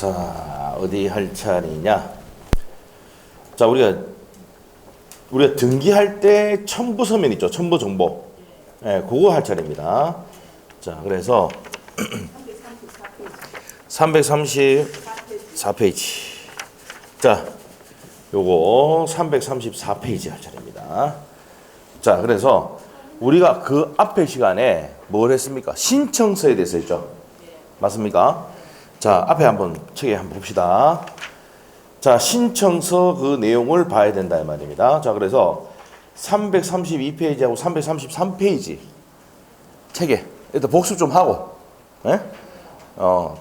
자, 어디 할 차례냐? 자, 우리가 등기할 때 첨부 서면 있죠. 첨부 정보. 예, 그거 할 차례입니다. 자, 그래서 334페이지. 자, 요거 334페이지 할 차례입니다. 자, 그래서 우리가 그 앞에 시간에 뭘 했습니까? 신청서에 대해서 했죠. 맞습니까? 자, 앞에 한번 책에 한번 봅시다. 자, 신청서 그 내용을 봐야 된다 이 말입니다. 자, 그래서 332페이지하고 333페이지 책에 일단 복습 좀 하고, 예?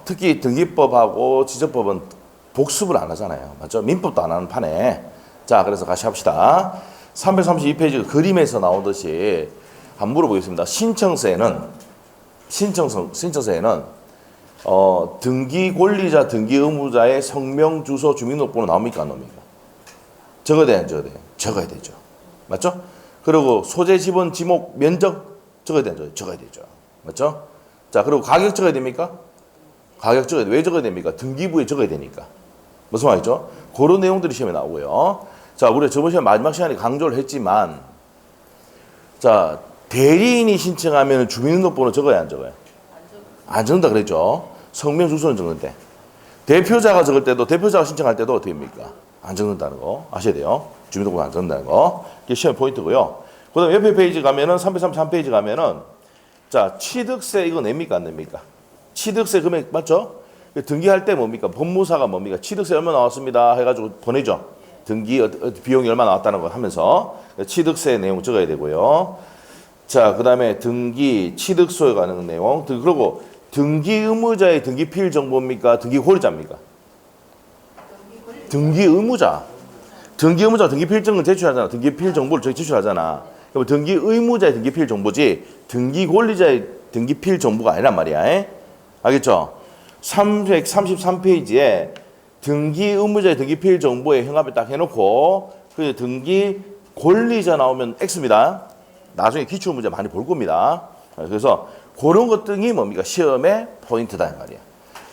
특히 등기법하고 지적법은 복습을 안 하잖아요. 맞죠? 민법도 안 하는 판에. 자, 그래서 같이 합시다. 332페이지 그림에서 나오듯이 한번 물어보겠습니다. 신청서에는 등기 권리자, 등기 의무자의 성명, 주소, 주민등록번호 나옵니까? 안 나옵니까? 적어야 돼요, 안 적어야 돼요? 적어야 되죠. 맞죠? 그리고 소재, 지번, 지목, 면적 적어야 되죠? 적어야 되죠. 맞죠? 자, 그리고 가격 적어야 됩니까? 가격 적어야 돼. 왜 적어야 됩니까? 등기부에 적어야 되니까. 무슨 말이죠? 그런 내용들이 시험에 나오고요. 자, 우리가 저번 시간 마지막 시간에 강조를 했지만, 자, 대리인이 신청하면 주민등록번호 적어야 안 적어요? 안 적는다 그랬죠? 성명, 주소는 적는데. 대표자가 적을 때도, 대표자가 신청할 때도 어떻게 됩니까? 안 적는다는 거 아셔야 돼요. 주민등록번호 안 적는다는 거. 이게 시험 포인트고요. 그 다음에 옆에 페이지 가면은, 333페이지 가면은, 자, 취득세 이거 냅니까? 안 냅니까? 취득세 금액 맞죠? 등기할 때 뭡니까? 법무사가 뭡니까? 취득세 얼마 나왔습니다. 해가지고 보내죠. 등기 비용이 얼마 나왔다는 거 하면서 취득세 내용 적어야 되고요. 자, 그 다음에 등기, 취득소에 관한 내용. 그리고 등기 의무자의 등기 필 정보입니까? 등기 권리자입니까? 등기 의무자. 등기 의무자 등기 필증을 제출하잖아. 등기 필 정보를 저기 제출하잖아. 그럼 등기 의무자의 등기 필 정보지 등기 권리자의 등기 필 정보가 아니란 말이야. 에? 알겠죠? 333페이지에 등기 의무자의 등기 필 정보에 형합을 딱 해놓고 그 등기 권리자 나오면 X입니다. 나중에 기출 문제 많이 볼 겁니다. 그래서 그런 것 등이 뭡니까? 시험의 포인트다 이 말이야.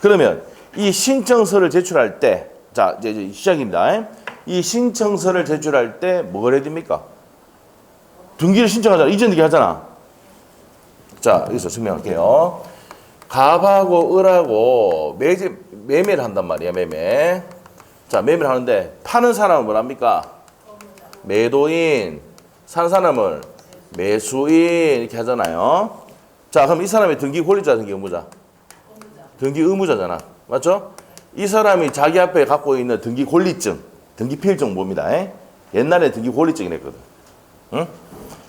그러면 이 신청서를 제출할 때, 자 이제 시작입니다. 이 신청서를 제출할 때 뭘 해야 됩니까? 등기를 신청하잖아. 이전 등기 하잖아. 자, 여기서 설명할게요. 갑하고 을하고 매매를 한단 말이야. 매매. 자, 매매를 하는데 파는 사람은 뭐랍니까? 매도인. 사는 사람은 매수인 이렇게 하잖아요. 자, 그럼 이 사람이 등기 권리자, 등기 의무자? 등기 의무자잖아. 맞죠? 이 사람이 자기 앞에 갖고 있는 등기 권리증, 등기 필증 뭡니다. 옛날에 등기 권리증이 냈거든. 응?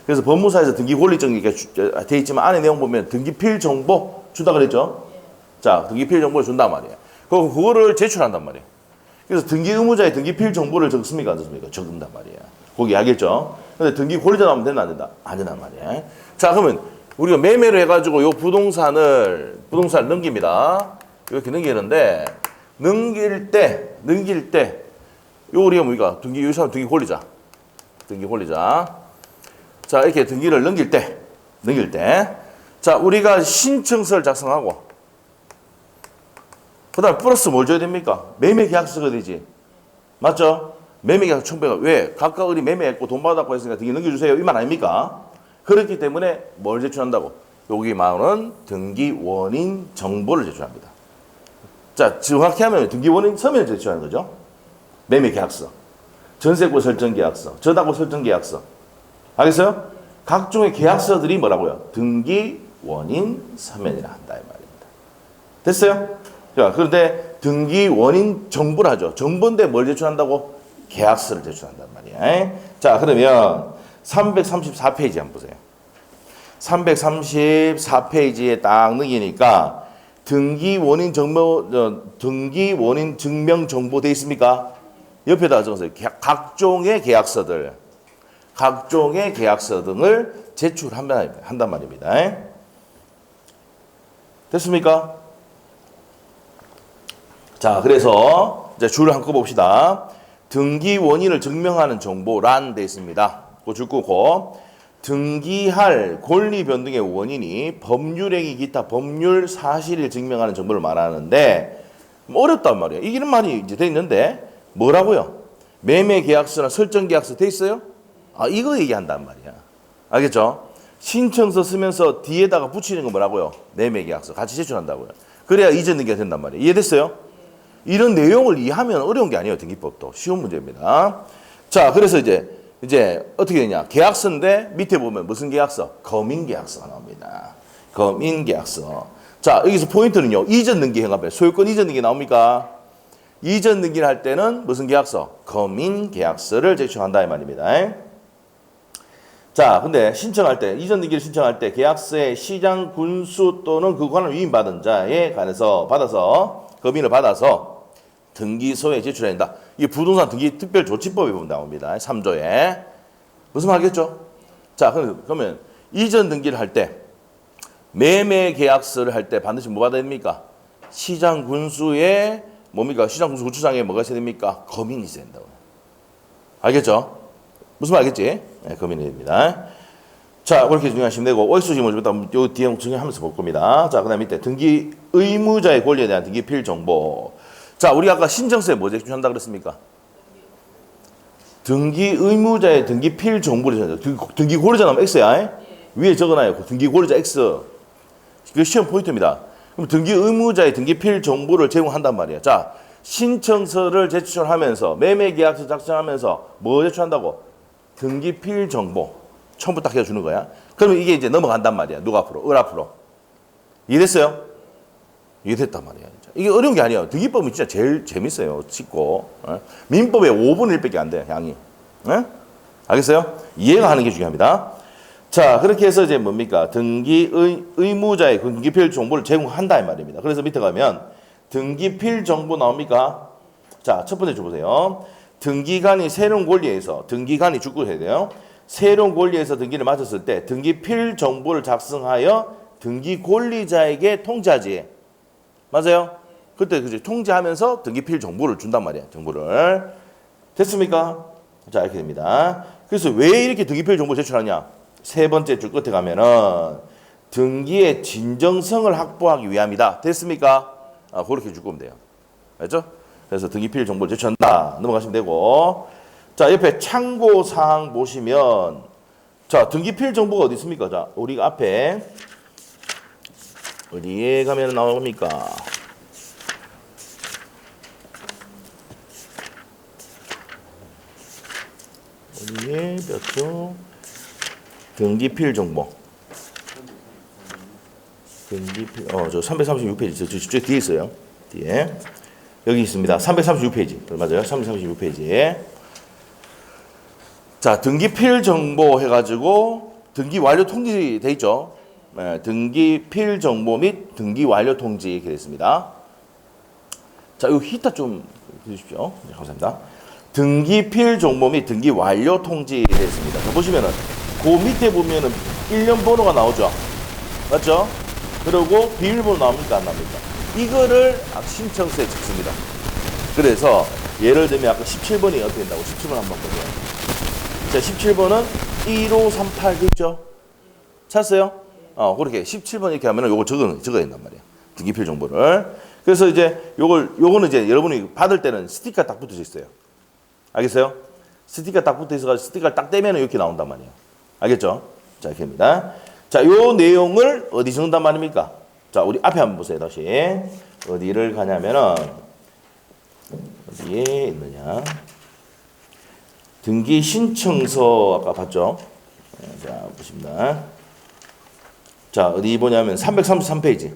그래서 법무사에서 등기 권리증이 이렇게 돼 있지만 안에 내용 보면 등기 필 정보 준다 그랬죠? 자, 등기 필 정보를 준단 말이야. 그리고 그거를 제출한단 말이야. 그래서 등기 의무자의 등기 필 정보를 적습니까? 안 적습니까? 적는단 말이야. 거기 알겠죠? 근데 등기 권리자 나오면 된다 안 된다? 안 된단 말이야. 자, 그러면 우리가 매매를 해가지고 요 부동산을 넘깁니다. 이렇게 넘기는데 넘길 때 요 우리가 뭡니까? 이 사람 등기 권리자. 자, 이렇게 등기를 넘길 때 자, 우리가 신청서를 작성하고 그 다음에 플러스 뭘 줘야 됩니까? 매매계약서 써야 되지. 맞죠? 매매계약서 청구가 왜? 각각 우리 매매했고 돈 받았고 했으니까 등기 넘겨주세요. 이 말 아닙니까? 그렇기 때문에 뭘 제출한다고? 여기 말은 등기 원인 정보를 제출합니다. 자, 정확히 하면 등기 원인 서면을 제출하는 거죠. 매매계약서, 전세고 설정계약서, 저당고 설정계약서. 알겠어요? 각종의 계약서들이 뭐라고요? 등기 원인 서면이라 한다 이 말입니다. 됐어요? 자, 그런데 등기 원인 정보를 하죠. 정보인데 뭘 제출한다고? 계약서를 제출한단 말이야. 자, 그러면 334페이지 한번 보세요. 334페이지에 딱 넘기니까 등기 원인 증명 정보 돼 있습니까? 옆에다 적으세요. 각종의 계약서 등을 제출한단 말입니다. 됐습니까? 자, 그래서 이제 줄을 한꺼 봅시다. 등기 원인을 증명하는 정보란 돼 있습니다. 그 줄 끄고 등기할 권리 변동의 원인이 법률행위 기타 법률 사실을 증명하는 정보를 말하는데 어렵단 말이에요. 이런 말이 이제 돼 있는데 뭐라고요? 매매 계약서나 설정 계약서 돼 있어요? 아, 이거 얘기한단 말이야. 알겠죠? 신청서 쓰면서 뒤에다가 붙이는 건 뭐라고요? 매매 계약서 같이 제출한다고요. 그래야 이전 등기가 된단 말이에요. 이해됐어요? 이런 내용을 이해하면 어려운 게 아니에요. 등기법도 쉬운 문제입니다. 자, 그래서 이제 어떻게 되냐? 계약서인데 밑에 보면 무슨 계약서? 거민계약서가 나옵니다. 거민계약서. 자, 여기서 포인트는요. 이전 등기 행합에 소유권 이전 등기 나옵니까? 이전 등기를 할 때는 무슨 계약서? 거민계약서를 제출한다 이 말입니다. 자, 근데 신청할 때 이전 등기를 신청할 때 계약서의 시장 군수 또는 그 권한을 위임받은 자에 관해서 받아서 거민을 받아서 등기소에 제출해야 된다. 이게 부동산 등기 특별조치법에 보면 나옵니다. 3조에. 무슨 말이겠죠? 자, 그러면 이전 등기를 할 때 매매 계약서를 할 때 반드시 뭐 받아야 됩니까? 시장 군수에 뭡니까? 시장 군수 구청장에 뭐가 있어야 됩니까? 거민이 있어야 된다고. 알겠죠? 무슨 말 알겠지? 네, 거민이 됩니다. 자, 그렇게 정리하시면 되고, OX 지문 일단 요 뒤에 정리하면서 볼 겁니다. 자, 그 다음 밑에 등기 의무자의 권리에 대한 등기 필 정보. 자, 우리 아까 신청서에 뭐 제출한다 그랬습니까? 등기 의무자의 등기 필 정보를 등기 고려자 나오면 X야. 위에 적어놔요. 등기 고려자 X. 그 시험 포인트입니다. 그럼 등기 의무자의 등기 필 정보를 제공한단 말이에요. 자, 신청서를 제출하면서 매매 계약서 작성하면서 뭐 제출한다고? 등기 필 정보. 처음부터 딱 해주는 거야. 그러면 이게 이제 넘어간단 말이야. 누가 앞으로? 을 앞으로. 이해됐어요? 이해됐단 말이야. 이게 어려운 게 아니에요. 등기법은 진짜 제일 재밌어요. 쉽고. 민법에 5분의 1밖에 안 돼, 양이. 알겠어요? 이해가 하는 게 중요합니다. 자, 그렇게 해서 이제 뭡니까? 등기 의무자의 등기필 정보를 제공한다 이 말입니다. 그래서 밑에 가면 등기필 정보 나옵니까? 자, 첫 번째 줘보세요. 등기관이 새로운 권리에서 등기관이 주권해야 돼요. 새로운 권리에서 등기를 마쳤을 때 등기필 정보를 작성하여 등기 권리자에게 통지하지. 맞아요? 그때 그지 통지하면서 등기필 정보를 준단 말이야. 정보를. 됐습니까? 자, 이렇게 됩니다. 그래서 왜 이렇게 등기필 정보 제출하냐? 세 번째 줄 끝에 가면은 등기의 진정성을 확보하기 위함이다. 됐습니까? 아, 그렇게 줄 거면 돼요. 알죠? 그래서 등기필 정보를 제출한다. 넘어가시면 되고. 자, 옆에 참고사항 보시면 자, 등기필 정보가 어디 있습니까? 자, 우리가 앞에 어디에 가면 나옵니까? 어디에 몇 조? 등기필 정보. 등기필, 저 336페이지. 저 뒤에 있어요. 뒤에. 여기 있습니다. 336페이지. 맞아요. 336페이지. 자, 등기필 정보 해가지고 등기 완료 통지 돼 있죠. 네, 등기필 정보 및 등기 완료 통지 이렇게 됐습니다. 자, 이 히타 좀 해주십시오. 네, 감사합니다. 등기필 정보 및 등기 완료 통지 됐습니다. 자, 보시면은 그 밑에 보면은 1년 번호가 나오죠. 맞죠? 그리고 비밀번호 나옵니까? 안 나옵니까? 이거를 신청서에 적습니다. 그래서 예를 들면 아까 17번이 어떻게 된다고? 17번 한번 보세요. 자, 17번은 1538겠죠? 찾았어요? 그렇게 17번 이렇게 하면은 요거 적어야 된단 말이에요. 등기필 정보를. 그래서 이제 요거는 이제 여러분이 받을 때는 스티커 딱 붙어져 있어요. 알겠어요? 스티커 딱 붙어 있어가지고 스티커를 딱 떼면 이렇게 나온단 말이에요. 알겠죠? 자, 이렇게 합니다. 자, 요 내용을 어디 적는단 말입니까? 자, 우리 앞에 한번 보세요, 다시. 어디를 가냐면은, 어디에 있느냐. 등기 신청서 아까 봤죠? 자, 보십니다. 자, 어디 보냐면 333페이지.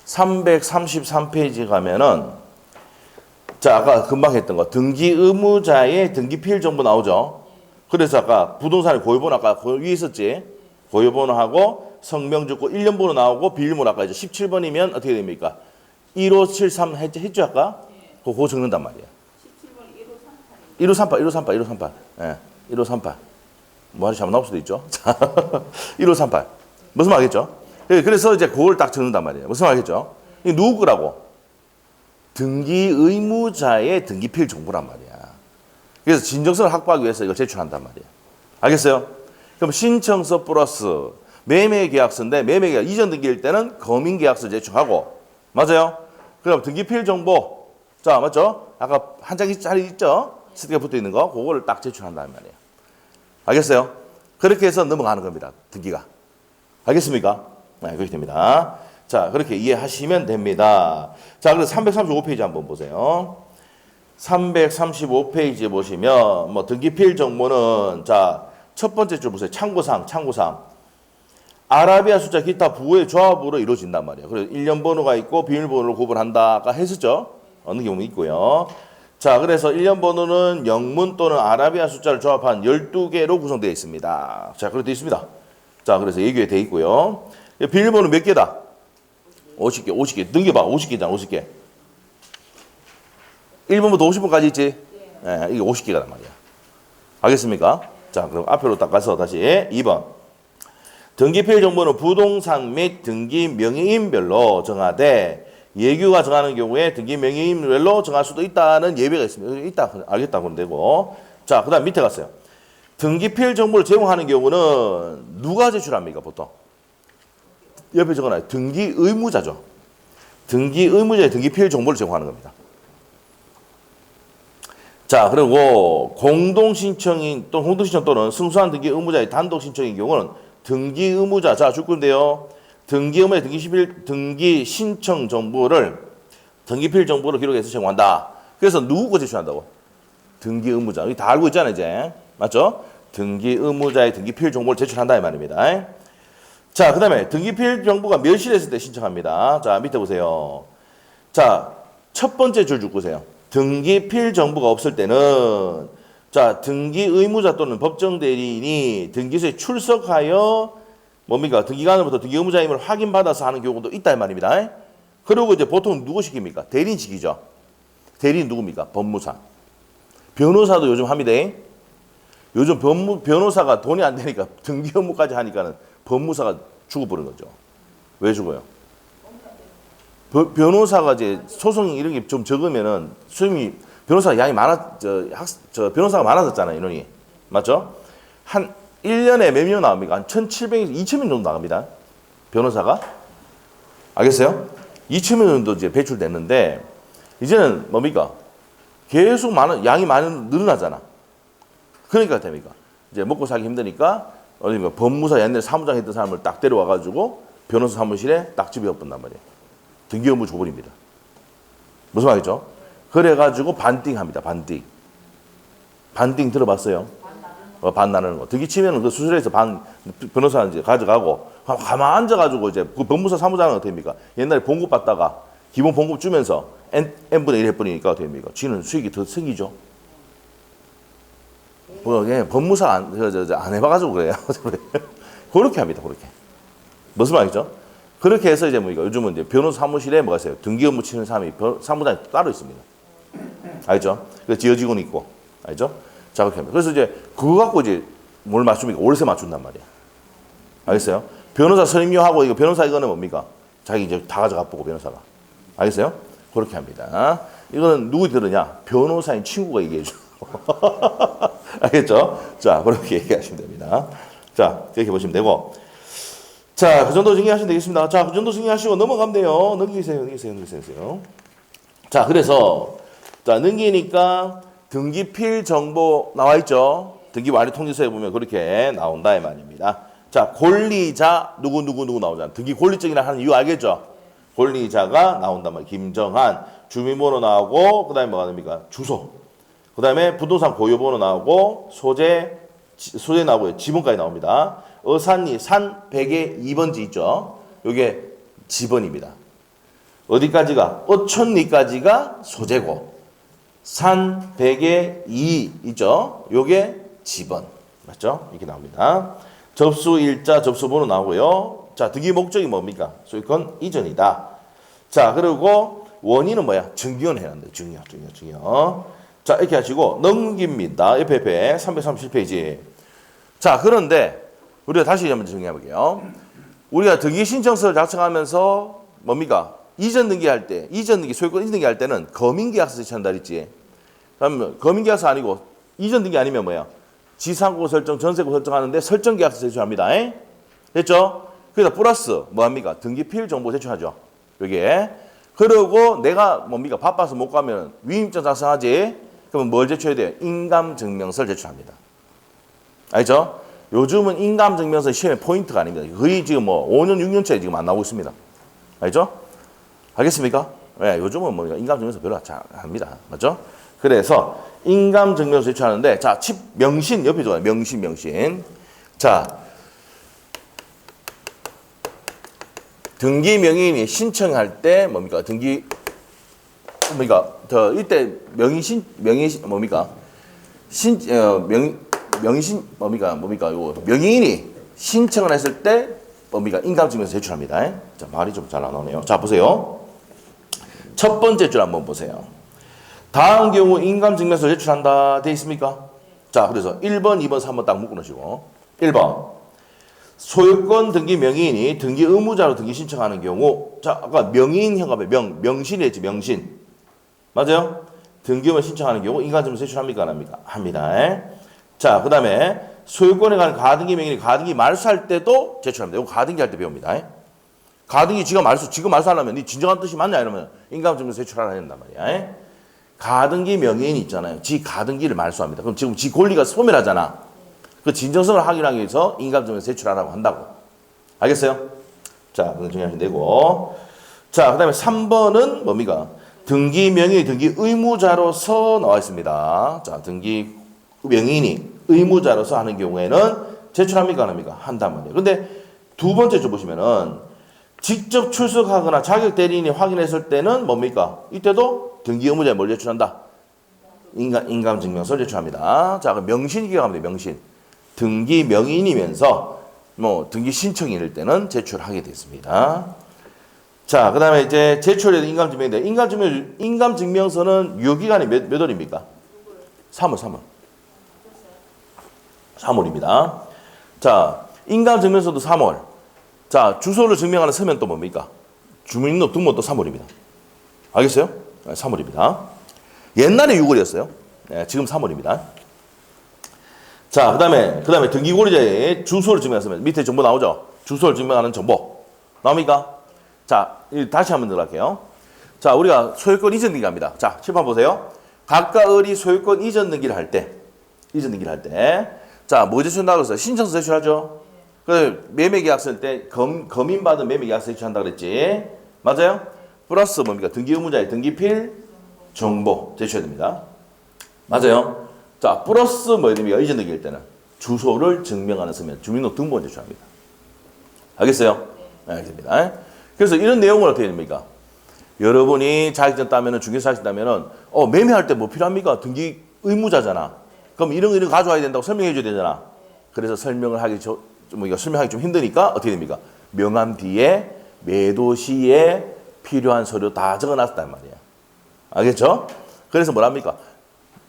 333페이지 가면은 자, 아까 금방 했던 거 등기 의무자의 등기필 정보 나오죠? 그래서 아까 부동산의 고유번호 아까 위에 있었지? 고유번호하고 성명 적고 1년 번호 나오고 비밀번호 아까 이제 17번이면 어떻게 됩니까? 1573 했죠 아까? 그거 적는단 말이야. 17번 1538. 예. 1538. 뭐 잘못 나올 수도 있죠. 자, 1538. 무슨 말이겠죠? 그래서 이제 그걸 딱 적는단 말이에요. 무슨 말이겠죠? 이 누구 거라고? 등기 의무자의 등기필 정보란 말이야. 그래서 진정성을 확보하기 위해서 이거 제출한단 말이야. 알겠어요? 그럼 신청서 플러스 매매계약서인데 매매계약 이전 등기일 때는 거민계약서 제출하고 맞아요? 그럼 등기필 정보. 자, 맞죠? 아까 한 장짜리 있죠? 스티커 붙어 있는 거. 그거를 딱 제출한다는 말이에요. 알겠어요? 그렇게 해서 넘어가는 겁니다. 등기가. 알겠습니까? 네, 그렇게 됩니다. 자, 그렇게 이해하시면 됩니다. 자, 그래서 335페이지 한번 보세요. 335페이지에 보시면 뭐 등기필 정보는 자, 첫 번째 줄 보세요. 참고사항. 아라비아 숫자 기타 부호의 조합으로 이루어진단 말이에요. 그래서 일련 번호가 있고 비밀번호를 구분한다. 아까 했었죠? 어느 경우 있고요. 자, 그래서 일련 번호는 영문 또는 아라비아 숫자를 조합한 12개로 구성되어 있습니다. 자, 그렇게 되어 있습니다. 자, 그래서 예규에 되어 있고요. 비밀번호 몇 개다? 50개. 넘겨봐. 50개잖아, 50개. 1번부터 50번까지 있지? 네, 이게 50개가란 말이야. 알겠습니까? 자, 그럼 앞으로 딱 가서 다시 2번. 등기필 정보는 부동산 및 등기 명의인별로 정하되 예규가 정하는 경우에 등기 명의인별로 정할 수도 있다는 예외가 있습니다. 있다, 알겠다 그러면 되고. 자, 그 다음 밑에 갔어요. 등기필 정보를 제공하는 경우는 누가 제출합니까, 보통? 옆에 적어놔요. 등기 의무자죠. 등기 의무자의 등기필 정보를 제공하는 겁니다. 자, 그리고 공동신청인 또 공동신청 또는 승소한 등기 의무자의 단독 신청인 경우는 등기 의무자, 자, 줄 건데요. 등기 의무자의 등기 신청 정보를 등기필 정보를 기록해서 제공한다. 그래서 누구 거 제출한다고? 등기 의무자. 여기 다 알고 있잖아요, 이제. 맞죠? 등기 의무자의 등기필 정보를 제출한다 이 말입니다. 자, 그 다음에 등기필 정보가 멸실했을 때 신청합니다. 자, 밑에 보세요. 자, 첫 번째 줄 줄 보세요. 등기필 정보가 없을 때는 자, 등기 의무자 또는 법정 대리인이 등기소에 출석하여 뭡니까? 등기관으로부터 등기 의무자임을 확인받아서 하는 경우도 있다 이 말입니다. 그리고 이제 보통 누구 시킵니까? 대리인 시키죠. 대리인 누굽니까? 법무사. 변호사도 요즘 합니다. 요즘 변호사가 돈이 안 되니까 등기 업무까지 하니까는 법무사가 죽어버린 거죠. 왜 죽어요? 변호사가 이제 소송 이런 게 좀 적으면은 수임이 변호사 양이 변호사가 많아졌잖아요, 인원이. 맞죠? 한 1년에 몇 명 나옵니까? 한 1,700에서 2,000명 정도 나갑니다. 변호사가. 알겠어요? 2,000명 정도 이제 배출됐는데 이제는 뭡니까? 계속 양이 늘어나잖아. 그러니까 됩니까? 이제 먹고 살기 힘드니까 어디가 법무사 옛날에 사무장 했던 사람을 딱 데려와가지고 변호사 사무실에 딱 집어넣는단 말이에요. 등기 업무 줘버립니다. 무슨 말이죠? 그래가지고 반띵합니다. 반띵 들어봤어요? 반 나누는 거. 등기 치면은 그 수술에서 변호사 이제 가져가고 가만 앉아가지고 이제 그 법무사 사무장은 어떻게 됩니까? 옛날에 봉급 받다가 기본 봉급 주면서 n분의 1 해버리니까 어떻게 됩니까? 쥐는 수익이 더 생기죠. 뭐, 예, 법무사 안 해봐가지고 그래요. 그렇게 합니다. 그렇게. 무슨 말이죠? 그렇게 해서 이제 뭡니까? 요즘은 이제 변호사 사무실에 뭐가 있어요? 등기 업무 치는 사람이 사무장이 따로 있습니다. 알죠? 그래서 지어지고는 있고. 알죠? 자, 그렇게 합니다. 그래서 이제 그거 갖고 이제 뭘 맞춥니까? 월세 맞춘단 말이야. 알겠어요? 변호사 선임료하고 이거 변호사 이거는 뭡니까? 자기 이제 다 가져가 보고 변호사가. 알겠어요? 그렇게 합니다. 이거는 누구 들으냐? 변호사인 친구가 얘기해줘. 알겠죠? 자, 그렇게 얘기하시면 됩니다. 자, 이렇게 보시면 되고. 자, 그 정도 정리하시면 되겠습니다. 자, 그 정도 정리하시고 넘어가면 돼요. 넘기세요. 자, 그래서, 자, 넘기니까 등기필 정보 나와 있죠? 등기 완료 통지서에 보면 그렇게 나온다, 이 말입니다. 자, 권리자, 누구 나오잖아. 등기 권리증이라 하는 이유 알겠죠? 권리자가 나온단 말이에요. 김정한, 주민번호 나오고, 그 다음에 뭐가 됩니까? 주소. 그 다음에 부동산 고유번호 나오고, 소재 나오고요. 지번까지 나옵니다. 어산리 산 100에 2번지 있죠. 요게 지번입니다. 어디까지가? 어촌리까지가 소재고 산 100에 2 있죠. 요게 지번. 맞죠? 이렇게 나옵니다. 접수일자, 접수번호 나오고요. 자, 등기 목적이 뭡니까? 소유권 이전이다. 자, 그리고 원인은 뭐야? 증기원 해야 한다. 증기원. 자, 이렇게 하시고 넘깁니다. 옆에 337페이지. 자, 그런데 우리가 다시 한번 정리해 볼게요. 우리가 등기 신청서를 작성하면서 뭡니까? 이전 등기할 때, 소유권 이전 등기할 때는 거민계약서 제출한다 그랬지. 그러면 거민계약서 아니고 이전 등기 아니면 뭐야? 지상고 설정, 전세고 설정하는데 설정계약서 제출합니다. 됐죠? 그래서 플러스 뭐합니까? 등기필 정보 제출하죠. 여기에. 그리고 내가 뭡니까? 바빠서 못 가면 위임장 작성하지? 그러면 뭘 제출해야 돼요? 인감증명서를 제출합니다. 알죠? 요즘은 인감증명서 시험의 포인트가 아닙니다. 거의 지금 뭐 5년, 6년째 지금 안 나오고 있습니다. 알죠? 알겠습니까? 네, 요즘은 뭐 인감증명서 별로 잘 안 합니다. 맞죠? 그래서 인감증명서 제출하는데, 자, 명신 옆에 좋아요. 명신. 자, 등기 명의인이 신청할 때 뭡니까? 이때 명의신 뭡니까? 명의인이 신청을 했을 때 뭡니까? 인감증명서 제출합니다. 자, 말이 좀 잘 안 나오네요. 자, 보세요. 첫 번째 줄 한번 보세요. 다음 경우 인감증명서 제출한다 돼 있습니까? 자, 그래서 1번, 2번, 3번 딱 묶어 놓으시고 1번 소유권 등기 명의인이 등기 의무자로 등기 신청하는 경우, 자, 아까 명의인 현감에 명신이 했지, 명신. 맞아요? 등기 의무 신청하는 경우 인감증명서 제출합니까? 안 합니까? 합니다. 자, 그 다음에 소유권에 관한 가등기 명의인이 가등기 말소할 때도 제출합니다. 이거 가등기 할 때 배웁니다. 가등기 지가 말소하려면 네 진정한 뜻이 맞냐 이러면 인감증명서 제출하라 된단 말이야. 가등기 명의인이 있잖아요. 지 가등기를 말소합니다. 그럼 지금 지 권리가 소멸하잖아. 그 진정성을 확인하기 위해서 인감증명서 제출하라고 한다고. 알겠어요? 자, 그건 정리하시면 되고. 자, 그 다음에 3번은 뭡니까? 등기 명의, 등기 의무자로서 나와 있습니다. 자, 등기 명의인이 의무자로서 하는 경우에는 제출합니까? 안 합니까? 한단 말이에요. 근데 두 번째 줄 보시면은 직접 출석하거나 자격 대리인이 확인했을 때는 뭡니까? 이때도 등기 의무자에 뭘 제출한다? 인감증명서를 제출합니다. 자, 그럼 명신 기억하면 돼요. 명신. 등기 명의인이면서 뭐 등기 신청일 때는 제출하게 됐습니다. 자, 그 다음에 이제 제출해야 인감증명인데 인감증명서는 유효기간이 몇 월입니까? 3월입니다. 자, 인감증명서도 3월. 자, 주소를 증명하는 서면 또 뭡니까? 주민등록번호도 3월입니다. 알겠어요? 3월입니다. 옛날에 6월이었어요. 네, 지금 3월입니다. 자, 그 다음에 등기권리자의 주소를 증명하는 서면. 밑에 정보 나오죠? 주소를 증명하는 정보. 나옵니까? 자, 다시 한번 들어갈게요. 자, 우리가 소유권 이전 등기 합니다. 자, 칠판 보세요. 각각의 소유권 이전 등기를 할 때, 자, 뭐 제출한다고 그랬어요? 신청서 제출하죠? 그 매매계약서 때 검인받은 매매계약서 제출한다고 그랬지? 맞아요? 플러스 뭡니까? 등기 의무자의 등기필 정보 제출해야 됩니다. 맞아요? 자, 플러스 뭐 됩니까? 이전 등기일 때는 주소를 증명하는 서면 주민등록번호 제출합니다. 알겠어요? 네, 알겠습니다. 그래서 이런 내용을 어떻게 됩니까? 여러분이 자격증 따면은, 중개사 자격증 따면은, 매매할 때 뭐 필요합니까? 등기 의무자잖아. 그럼 이런 가져와야 된다고 설명해 줘야 되잖아. 그래서 설명을 하기 설명하기 좀 힘드니까 어떻게 됩니까? 명함 뒤에 매도 시에 필요한 서류 다 적어놨단 말이야. 알겠죠? 그래서 뭐랍니까?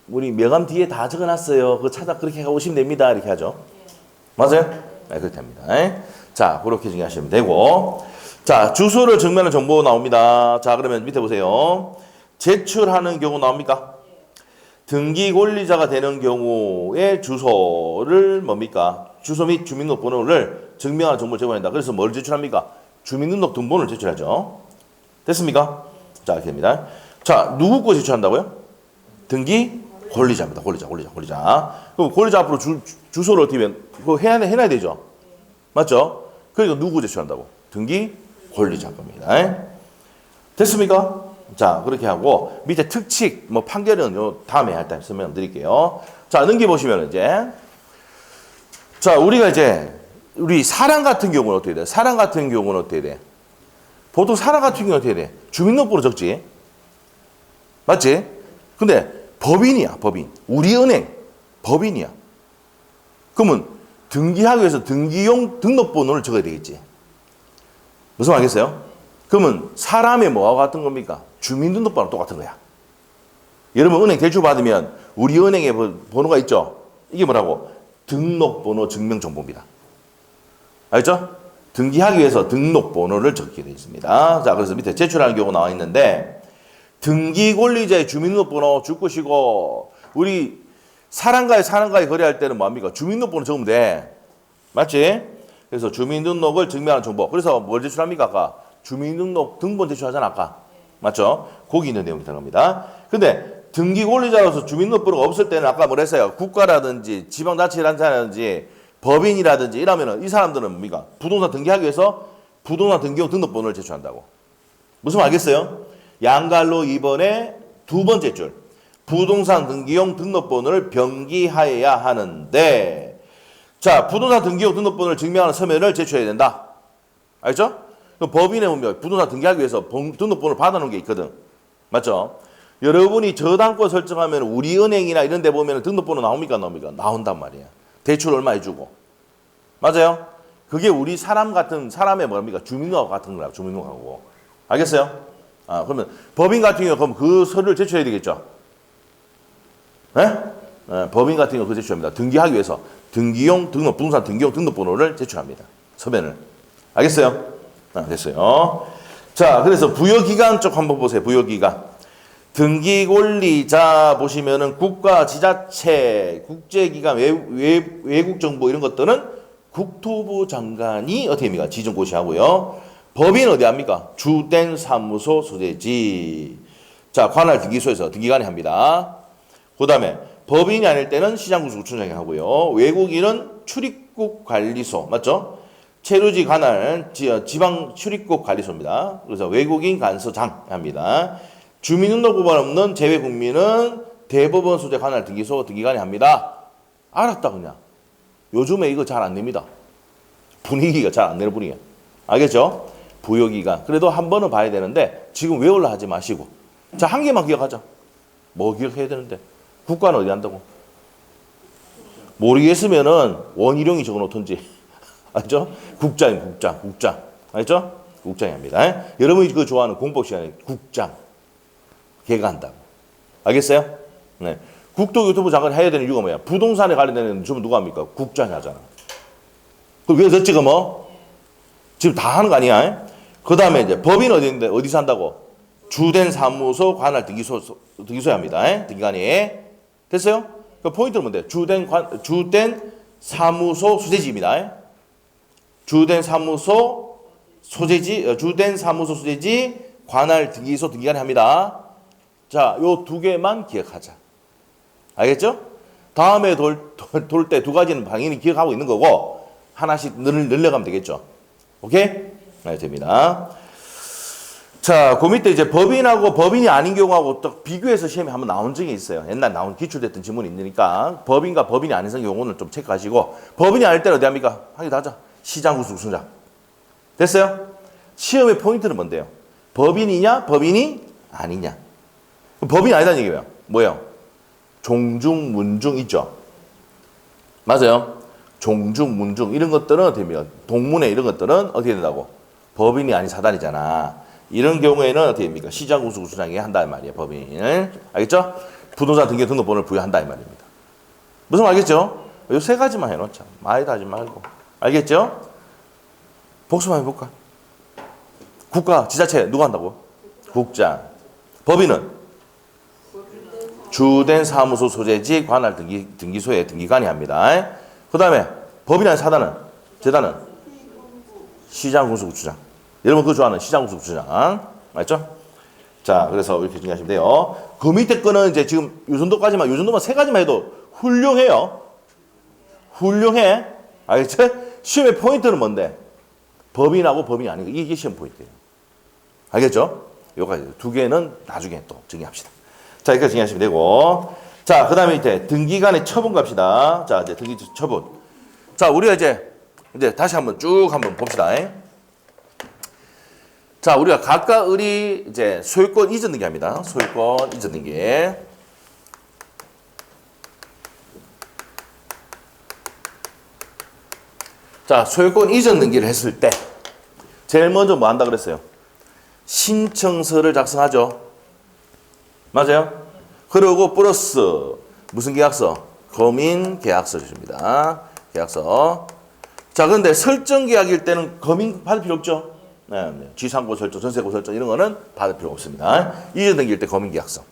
우리 명함 뒤에 다 적어놨어요. 그거 찾아 그렇게 오시면 됩니다. 이렇게 하죠. 맞아요? 네, 그렇게 합니다. 자, 그렇게 정리하시면 되고. 자, 주소를 증명하는 정보 나옵니다. 자, 그러면 밑에 보세요. 제출하는 경우 나옵니까? 등기 권리자가 되는 경우에 주소를 뭡니까? 주소 및 주민등록번호를 증명하는 정보를 제공한다. 그래서 뭘 제출합니까? 주민등록등본을 제출하죠. 됐습니까? 자, 이렇게 됩니다. 자, 누구 거 제출한다고요? 등기 권리자입니다. 권리자. 그럼 권리자 앞으로 주소를 어떻게 하면 그거 해놔야 되죠. 맞죠? 그러니까 누구 제출한다고? 등기 권리자 겁니다. 됐습니까? 자, 그렇게 하고 밑에 특칙 뭐 판결은 요 다음에 할 때 설명드릴게요. 자, 넘겨보시면 이제 자, 우리가 이제 우리 사람 같은 경우는 어떻게 돼? 보통 사람 같은 경우는 어떻게 돼? 주민등록번호 적지? 맞지? 근데 법인이야, 법인. 우리 은행 법인이야. 그러면 등기하기 위해서 등기용 등록번호를 적어야 되겠지. 무슨 말이겠어요? 그러면 사람의 뭐와 같은 겁니까? 주민등록번호 똑같은 거야. 여러분 은행 대출 받으면 우리 은행에 번호가 있죠? 이게 뭐라고? 등록번호 증명정보입니다. 알죠? 등기하기 위해서 등록번호를 적게 되어 있습니다. 자, 그래서 밑에 제출하는 경우 나와 있는데 등기 권리자의 주민등록번호 줄 것이고 우리 사람과의 거래할 때는 뭐합니까? 주민등록번호 적으면 돼. 맞지? 그래서 주민등록을 증명하는 정보. 그래서 뭘 제출합니까? 아까 주민등록 등본 제출하잖아. 아까. 맞죠? 거기 있는 내용이 들어갑니다. 근데 등기 권리자로서 주민등록번호가 없을 때는 아까 뭐라 했어요? 국가라든지 지방자치단체라든지 법인이라든지 이러면은 이 사람들은 뭡니까? 부동산 등기하기 위해서 부동산 등기용 등록번호를 제출한다고. 무슨 말 알겠어요? 양갈로 2번에 두 번째 줄. 부동산 등기용 등록번호를 병기하여야 하는데, 자, 부동산 등기용 등록번호를 증명하는 서면을 제출해야 된다. 알죠? 그럼 법인에 보면 부동산 등기하기 위해서 등록번호를 받아놓은 게 있거든. 맞죠? 여러분이 저당권 설정하면 우리은행이나 이런 데 보면 등록번호 나옵니까? 나옵니까? 나온단 말이야. 대출 얼마 해주고. 맞아요? 그게 우리 사람 같은, 사람의 뭡니까? 주민등록 같은 거라, 주민등록하고. 알겠어요? 아, 그러면 법인 같은 경우 그럼 그 서류를 제출해야 되겠죠? 네? 네, 법인 같은 경우 그 제출합니다. 등기하기 위해서 등기용 등록, 부동산 등기용 등록번호를 제출합니다. 서면을. 알겠어요? 아, 됐어요. 자, 그래서 부여기간 쪽 한번 보세요. 부여기간. 등기권리자 보시면은 국가, 지자체, 국제기관, 외국정보 이런 것들은 국토부 장관이 어떻게 합니까? 지정고시하고요. 법인 어디 합니까? 주된 사무소 소재지. 자, 관할 등기소에서 등기관이 합니다. 그 다음에 법인이 아닐 때는 시장군수구청장이 하고요. 외국인은 출입국 관리소. 맞죠? 체류지 관할 지방 출입국 관리소입니다. 그래서 외국인 간서장 합니다. 주민등록번호 없는 재외국민은 대법원 소재 관할 등기소 등기관이 합니다. 알았다 그냥. 요즘에 이거 잘 안 냅니다. 분위기가 잘 안 내는 분위기야. 알겠죠? 부여기간. 그래도 한 번은 봐야 되는데 지금 외우려 하지 마시고. 자, 한 개만 기억하자. 뭐 기억해야 되는데. 국가는 어디 한다고? 모르겠으면은 원희룡이 적어놓던지. 알죠? 국장. 알죠? 국장이 합니다. 여러분이 그거 좋아하는 공법 시간에 국장. 걔가 한다고. 알겠어요? 네. 국토교통부 장관이 해야 되는 이유가 뭐야? 부동산에 관련된 주문 누가 합니까? 국장이 하잖아. 그럼 왜 됐지, 뭐? 지금 다 하는 거 아니야? 그 다음에 이제 법인 어디 있는데, 어디서 한다고? 주된 사무소 관할 등기소에 합니다. 등기관이. 됐어요? 그 포인트는 뭔데? 주된 사무소 소재지입니다. 주된 사무소 소재지 관할 등기소 등기관이 합니다. 자, 요 두 개만 기억하자. 알겠죠? 다음에 돌 때 두 가지는 당연히 기억하고 있는 거고 하나씩 늘려가면 되겠죠. 오케이? 네, 됩니다. 자, 그 밑에 이제 법인하고 법인이 아닌 경우하고 또 비교해서 시험에 한번 나온 적이 있어요. 옛날 기출됐던 지문이 있으니까 법인과 법인이 아닌 경우는 좀 체크하시고 법인이 아닐 때는 어디 합니까? 하기 다 하자. 시장군수구청장. 됐어요? 시험의 포인트는 뭔데요? 법인이냐? 법인이 아니냐? 법인이 아니다는 얘기예요. 뭐예요? 종중, 문중 있죠? 맞아요? 종중, 문중 이런 것들은 어떻게 됩니까? 동문회 이런 것들은 어떻게 된다고? 법인이 아닌 사단이잖아. 이런 경우에는 어떻게 됩니까? 시장군수구청장이 한다는 말이에요. 법인을. 알겠죠? 부동산 등기번호를 부여한다는 말입니다. 무슨 말 알겠죠? 이 세 가지만 해놓자. 많이 다 하지 말고. 알겠죠? 복습 한번 해볼까? 국가, 지자체 누가 한다고? 국장. 법인은? 주된 사무소 소재지 관할 등기소에 등기관이 합니다. 그 다음에 법인 아닌 사단은? 재단은? 시장군수구청장. 여러분 그거 좋아하는 시장군수구청장. 맞죠? 자, 그래서 이렇게 정리하시면 돼요. 그 밑에 거는 이제 지금 요 정도만 세 가지만 해도 훌륭해요. 훌륭해. 알겠죠? 시험의 포인트는 뭔데? 법인하고 법인이 아닌 거. 이게 시험 포인트예요. 알겠죠? 요까지 두 개는 나중에 또 정리합시다. 자, 여기까지 정리하시면 되고. 자, 그 다음에 이제 등기간의 처분 갑시다. 자, 이제 등기 처분. 자, 우리가 이제 다시 한번 쭉 한번 봅시다. 자, 우리가 각각 의리 이제 소유권 이전 등기 합니다. 소유권 이전 등기. 자, 소유권 이전 등기를 했을 때 제일 먼저 뭐 한다 그랬어요? 신청서를 작성하죠. 맞아요? 그리고 플러스 무슨 계약서? 검인 계약서를 줍니다. 계약서. 자, 그런데 설정 계약일 때는 검인 받을 필요 없죠? 네. 지상고 설정, 전세고 설정 이런 거는 받을 필요 없습니다. 이전 등기일 때 검인 계약서.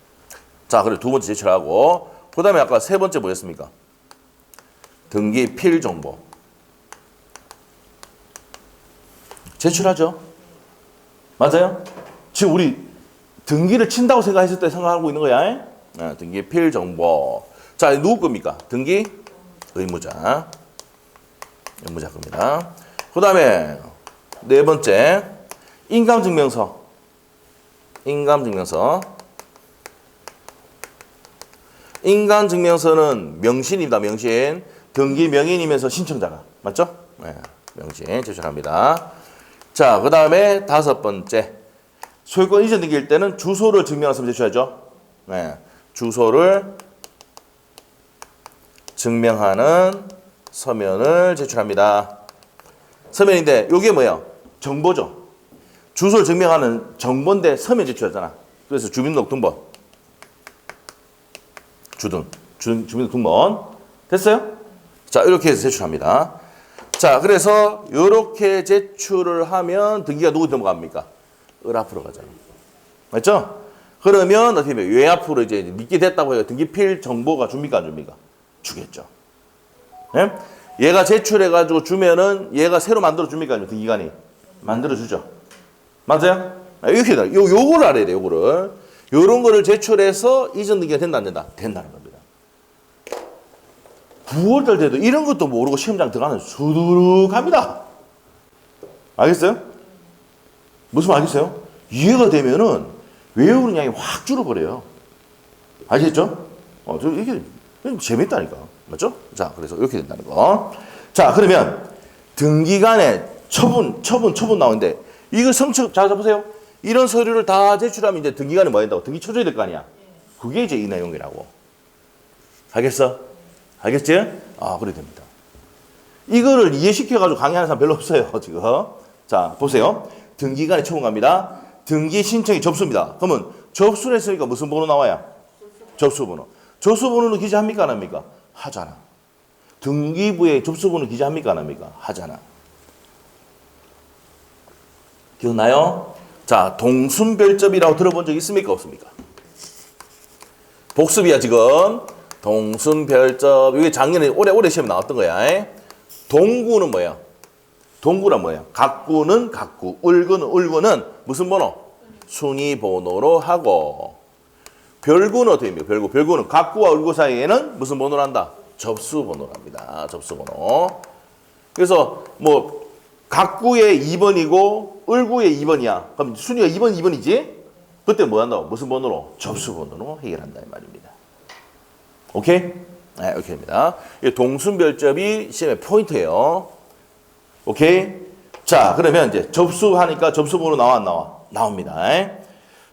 자, 그리고 두 번째 제출하고 그 다음에 아까 세 번째 뭐였습니까? 등기 필정보. 제출하죠? 맞아요? 지금 우리 등기를 친다고 생각했을 때 생각하고 있는 거야. 등기 필정보. 자, 누구 겁니까? 등기 의무자. 의무자 겁니다. 그 다음에 네 번째, 인감증명서. 인감증명서. 인감증명서는 명신입니다. 명신. 등기 명인이면서 신청자가. 맞죠? 네, 명신 제출합니다. 자, 그 다음에 다섯 번째. 소유권 이전 등기일 때는 주소를 증명하는 서면 제출하죠. 네, 주소를 증명하는 서면을 제출합니다. 서면인데 이게 뭐예요? 정보죠. 주소를 증명하는 정보인데 서면 제출하잖아. 그래서 주민등록등본, 주민등록등본 됐어요? 자, 이렇게 해서 제출합니다. 자, 그래서 이렇게 제출을 하면 등기가 누구 넘어갑니까? 을 앞으로 가잖아요. 맞죠? 그러면 어떻게 보면 왜 앞으로 이제 믿게 됐다고 해요? 등기필 정보가 줍니까 안 줍니까? 주겠죠. 네? 얘가 제출해가지고 주면은 얘가 새로 만들어 줍니까? 아니면 등기관이 만들어 주죠. 맞아요? 이렇게 다 요거를 알아야 돼요. 요거를 요런 거를 제출해서 이전 등기가 된다 안 된다? 된다는 겁니다. 9월달 돼도 이런 것도 모르고 시험장 들어가는 수두룩합니다. 알겠어요? 무슨 말 알겠어요? 이해가 되면은 외우는 양이 확 줄어버려요. 아시겠죠? 이게 재밌다니까. 맞죠? 자, 그래서 이렇게 된다는 거. 자, 그러면 등기간에 처분 나오는데 이거 성취, 자, 보세요. 이런 서류를 다 제출하면 이제 등기간에 뭐 한다고? 등기 쳐줘야 될 거 아니야? 그게 이제 이 내용이라고. 알겠어? 알겠지? 그래 됩니다. 이거를 이해시켜가지고 강의하는 사람 별로 없어요, 지금. 자, 보세요. 등기간에 처분 갑니다. 등기 신청이 접수입니다. 그러면 접수를 했으니까 무슨 번호 나와요? 접수번호. 접수번호는 기재합니까? 안 합니까? 하잖아. 등기부에 접수번호 기재합니까? 안 합니까? 하잖아. 기억나요? 자, 동순별접이라고 들어본 적 있습니까? 없습니까? 복습이야, 지금. 동순별접. 이게 작년에 오래 시험에 나왔던 거야. 동구는 뭐야? 동구란 뭐야? 각구는 각구, 울구는 무슨 번호? 순위 번호로 하고. 별구는 어떻게 됩니까? 별구는 각구와 울구 사이에는 무슨 번호를 한다? 접수 번호랍니다. 접수 번호. 그래서 뭐 각구의 2번이고 울구의 2번이야. 그럼 순위가 2번, 2번이지? 그때 뭐 한다고? 무슨 번호로? 접수 번호로 해결한다 이 말입니다. 오케이? 네, 이렇게 됩니다. 동순별접이 시험의 포인트예요. 오케이? 자, 그러면 이제 접수하니까 접수번호 나와 안 나와? 나옵니다.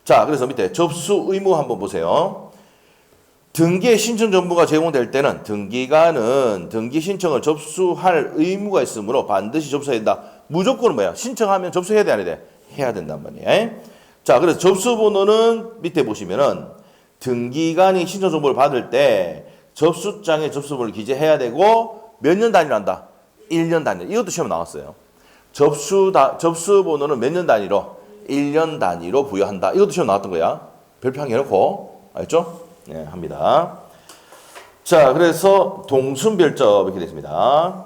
자, 그래서 밑에 접수 의무 한번 보세요. 등기의 신청 정보가 제공될 때는 등기관은 등기 신청을 접수할 의무가 있으므로 반드시 접수해야 된다. 무조건은 뭐야? 신청하면 접수해야 돼, 안 해야 돼? 해야 된단 말이에요. 자, 그래서 접수번호는 밑에 보시면은 등기관이 신청 정보를 받을 때 접수장에 접수번호를 기재해야 되고 몇 년 단위로 한다? 1년 단위. 이것도 시험 나왔어요. 접수번호는 몇 년 단위로? 1년 단위로 부여한다. 이것도 시험 나왔던 거야. 별표 해놓고. 알겠죠? 네, 합니다. 자, 그래서 동순별접 이렇게 됐습니다.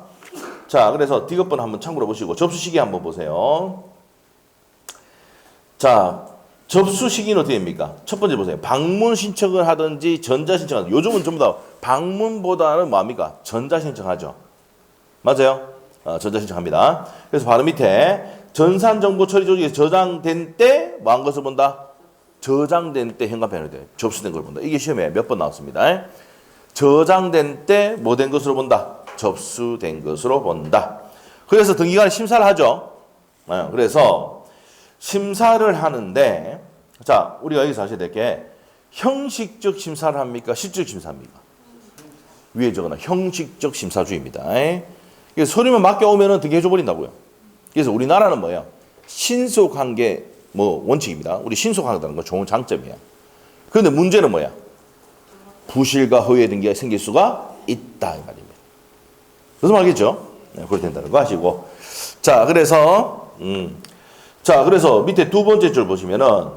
자, 그래서 D급번 한번 참고로 보시고 접수 시기 한번 보세요. 자, 접수 시기는 어떻게 됩니까? 첫 번째 보세요. 방문 신청을 하든지 전자 신청하든지. 요즘은 전부 다 방문보다는 뭐합니까? 전자 신청하죠. 맞아요? 전자 신청합니다. 그래서 바로 밑에 전산정보 처리 조직에 저장된 때 뭐 한 것을 본다? 저장된 때 현관편에 돼. 접수된 걸 본다. 이게 시험에 몇 번 나왔습니다. 저장된 때 뭐 된 것으로 본다? 접수된 것으로 본다. 그래서 등기관이 심사를 하죠. 그래서 심사를 하는데 자, 우리가 여기서 하셔야 될 게 형식적 심사를 합니까? 실질적 심사합니까? 위에 적어놔. 형식적 심사주의입니다. 그래서 서류만 맡겨오면 등기해줘 버린다고요. 그래서 우리나라는 뭐예요? 신속한 게 뭐 원칙입니다. 우리 신속하다는 거 좋은 장점이야. 그런데 문제는 뭐야? 부실과 허위의 등기가 생길 수가 있다 이 말입니다. 무슨 말이겠죠? 네, 그렇게 된다는 거 아시고. 자, 그래서 밑에 두 번째 줄 보시면은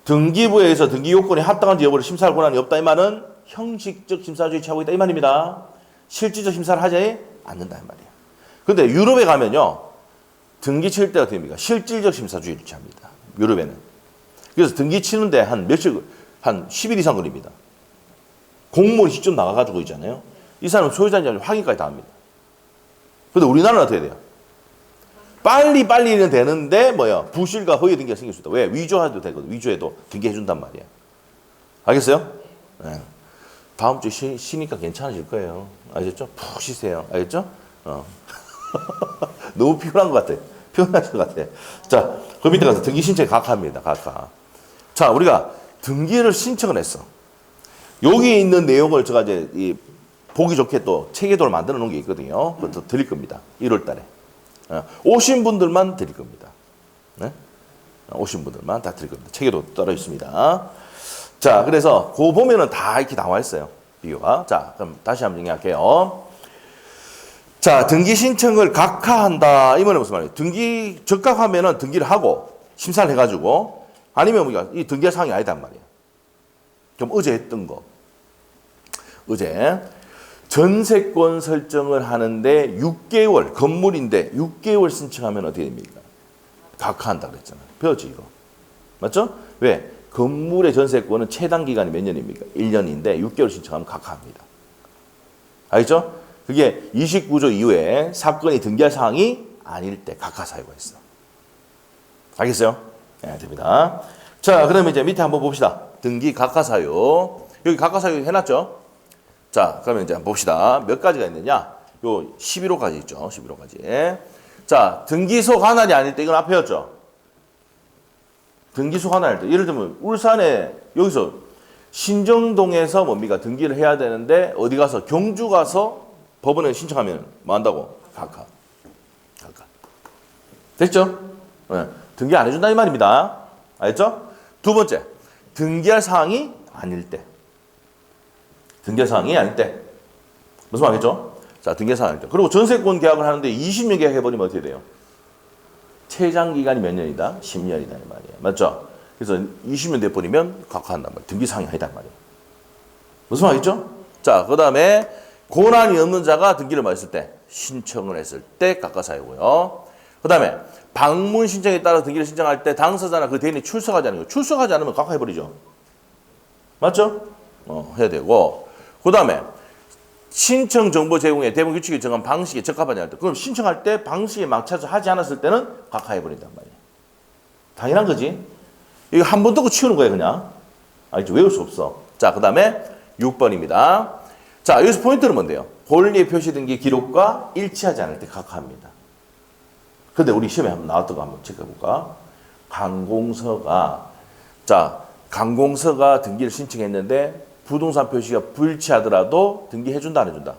등기부에 의해서 등기 요건이 합당한지 여부를 심사할 권한이 없다 이 말은 형식적 심사주의 취하고 있다 이 말입니다. 실질적 심사를 하지 않는다 이 말이에요. 근데 유럽에 가면요. 등기 칠 때 어떻게 됩니까? 실질적 심사주의를 취합니다. 유럽에는. 그래서 등기 치는데 한 며칠, 한 10일 이상 걸립니다. 공무원이 직접 나가가지고 있잖아요. 이 사람은 소유자인지 아닌지 확인까지 다 합니다. 근데 우리나라는 어떻게 돼요? 빨리는 되는데, 부실과 허위 등기가 생길 수 있다. 왜? 위조해도 되거든. 위조해도 등기해준단 말이야. 알겠어요? 네. 다음 주 쉬니까 괜찮아질 거예요. 알겠죠? 푹 쉬세요. 알겠죠? 너무 피곤한 것 같아. 피곤하실 것 같아. 자, 그 밑에 가서 등기 신청 각하입니다. 각하. 자, 우리가 등기를 신청을 했어. 여기 있는 내용을 제가 이제 보기 좋게 또 체계도를 만들어 놓은 게 있거든요. 그것도 드릴 겁니다. 1월 달에. 오신 분들만 드릴 겁니다. 네? 오신 분들만 다 드릴 겁니다. 체계도 따로 있습니다. 자, 그래서 그거 보면은 다 이렇게 나와 있어요. 비교가. 자, 그럼 다시 한번 정리할게요. 자, 등기 신청을 각하한다. 이 말은 무슨 말이에요? 등기 적각하면은 등기를 하고 심사를 해가지고 아니면 우리가 이 등기할 사항이 아니단 말이에요. 그럼 어제 했던 거. 어제 전세권 설정을 하는데 6개월, 건물인데 6개월 신청하면 어떻게 됩니까? 각하한다 그랬잖아요. 배웠지, 이거. 맞죠? 왜? 건물의 전세권은 최단 기간이 몇 년입니까? 1년인데 6개월 신청하면 각하합니다. 알겠죠? 그게 29조 이후에 사건이 등기할 사항이 아닐 때 각하 사유가 있어. 알겠어요? 네, 됩니다. 자, 그러면 이제 밑에 한번 봅시다. 등기 각하 사유. 여기 각하 사유 해놨죠? 자, 그러면 이제 한번 봅시다. 몇 가지가 있느냐? 요 11호까지 있죠. 11호까지. 자, 등기소 관할이 아닐 때 이건 앞에였죠. 등기소 관할일 때. 예를 들면 울산에 여기서 신정동에서 뭡니까? 등기를 해야 되는데 어디 가서 경주 가서 법원에 신청하면 뭐 한다고? 각하. 됐죠? 네. 등기 안 해준다 이 말입니다. 알겠죠? 두 번째, 등기할 사항이 아닐 때. 등기할 사항이 아닐 때. 무슨 말이겠죠? 자, 등기할 사항이 아닐 때. 그리고 전세권 계약을 하는데 20년 계약해버리면 어떻게 돼요? 최장 기간이 몇 년이다? 10년이다 이 말이에요. 맞죠? 그래서 20년 돼버리면 각하한단 말이에요. 등기 사항이 아니단 말이에요. 무슨 말이죠? 자, 그 다음에 고난이 없는 자가 등기를 뭐 했을 때? 신청을 했을 때 각하사유고요. 그 다음에 방문 신청에 따라 등기를 신청할 때 당사자나 그 대리인이 출석하지 않는 거. 출석하지 않으면 각하해버리죠. 맞죠? 해야 되고. 그 다음에 신청 정보 제공에 대부분 규칙이 정한 방식에 적합하지 않을 때. 그럼 신청할 때 방식에 맞춰서 하지 않았을 때는 각하해버린단 말이에요. 당연한 거지. 이거 한 번 듣고 치우는 거예요, 그냥. 알겠죠? 외울 수 없어. 자, 그 다음에 6번입니다. 자, 여기서 포인트는 뭔데요? 권리의 표시 등기 기록과 일치하지 않을 때 각하합니다. 근데 우리 시험에 한번 나왔던 거 한번 체크해볼까? 강공서가 등기를 신청했는데 부동산 표시가 불일치하더라도 등기해준다, 안 해준다?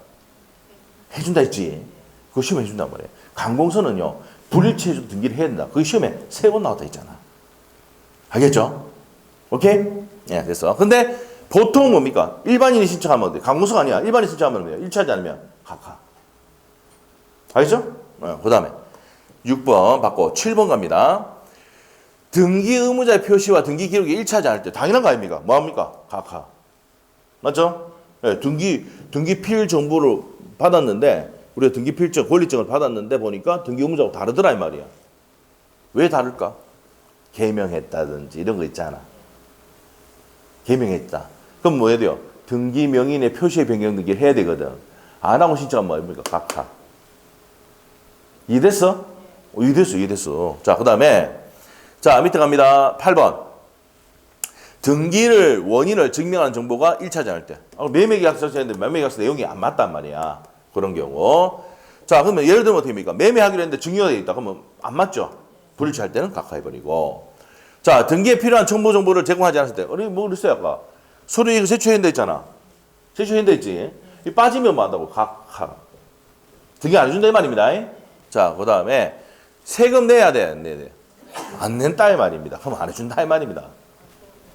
해준다 했지. 그거 시험에 해준단 말이에요. 강공서는요, 불일치해줘도 등기를 해야 된다. 그게 시험에 3번 나왔다 했잖아. 알겠죠? 오케이? 예, 됐어. 근데 보통 뭡니까? 일반인이 신청하면 어때? 강공서가 아니야. 일반인이 신청하면 뭐예요? 일치하지 않으면 각하. 알겠죠? 그 다음에 6번 받고 7번 갑니다. 등기 의무자의 표시와 등기 기록이 일치하지 않을 때 당연한 거 아닙니까? 뭐합니까? 각하. 맞죠? 네, 등기 필 정보를 받았는데 우리가 등기 필증, 권리증을 받았는데 보니까 등기 의무자하고 다르더라 이 말이야. 왜 다를까? 개명했다든지 이런 거 있잖아. 개명했다. 그럼 뭐 해야 돼요? 등기 명인의 표시의 변경 등기를 해야 되거든. 안 하고 신청하면 뭐입니까? 각하. 이해됐어? 이해됐어. 자, 그 다음에, 자, 밑에 갑니다. 8번. 등기를, 원인을 증명하는 정보가 일치하지 않을 때. 매매계약서 했는데 매매계약서 내용이 안 맞단 말이야. 그런 경우. 자, 그러면 예를 들면 어떻게 됩니까? 매매하기로 했는데 증여가 되어 있다. 그러면 안 맞죠? 불일치할 때는 각하해버리고. 자, 등기에 필요한 첨부 정보를 제공하지 않았을 때. 뭐 그랬어요, 아까? 서류 이거 제출했는데 있잖아. 제출했는데 있지. 이 빠지면 뭐 한다고? 각하. 등기 안 해준다 이 말입니다. 자, 그 다음에 세금 내야 돼, 안 내야 돼? 안 낸다 이 말입니다. 그럼 안 해준다 이 말입니다.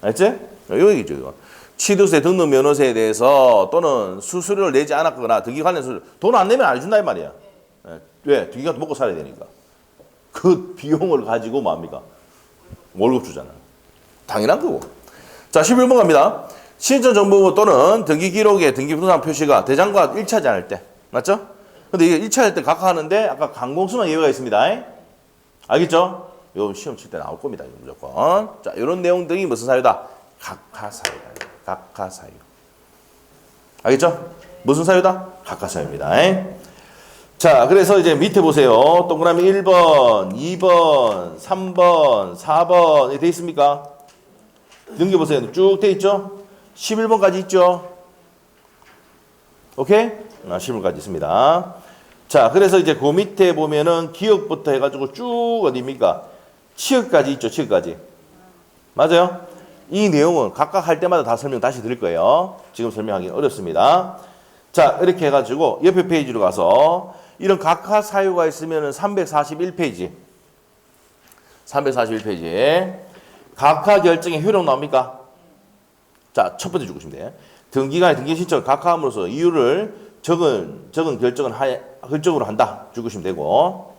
알지? 여기죠, 이거. 취득세, 등록 면허세에 대해서 또는 수수료를 내지 않았거나 등기 관련 수수료 돈 안 내면 안 해준다 이 말이야. 왜? 등기가 먹고 살아야 되니까. 그 비용을 가지고 뭡니까? 월급 주잖아. 당연한 거고. 자, 11번 갑니다. 신청 정보 또는 등기 기록에 등기 부동산 표시가 대장과 일치하지 않을 때. 맞죠? 근데 이게 일치할 때 각하하는데 아까 강공서만 예외가 있습니다. 알겠죠? 요 시험 칠 때 나올 겁니다. 이거 무조건. 자, 이런 내용들이 무슨 사유다? 각하사유다. 각하사유. 알겠죠? 무슨 사유다? 각하사유입니다. 자, 그래서 이제 밑에 보세요. 동그라미 1번, 2번, 3번, 4번 돼 있습니까? 넘겨보세요. 쭉 돼 있죠? 11번까지 있죠? 오케이? 11번까지 있습니다. 자, 그래서 이제 그 밑에 보면은 기억부터 해가지고 쭉 어디입니까? 치역까지 있죠, 치역까지. 맞아요? 이 내용은 각각 할 때마다 다 설명 다시 드릴 거예요. 지금 설명하기 어렵습니다. 자, 이렇게 해가지고 옆에 페이지로 가서 이런 각하 사유가 있으면은 341페이지. 341페이지에 각하 결정의 효력 나옵니까? 자, 첫 번째 주시면 돼요. 등기간의 등기 신청을 각하함으로써 이유를 적은 결정으로 한다. 주시면 되고.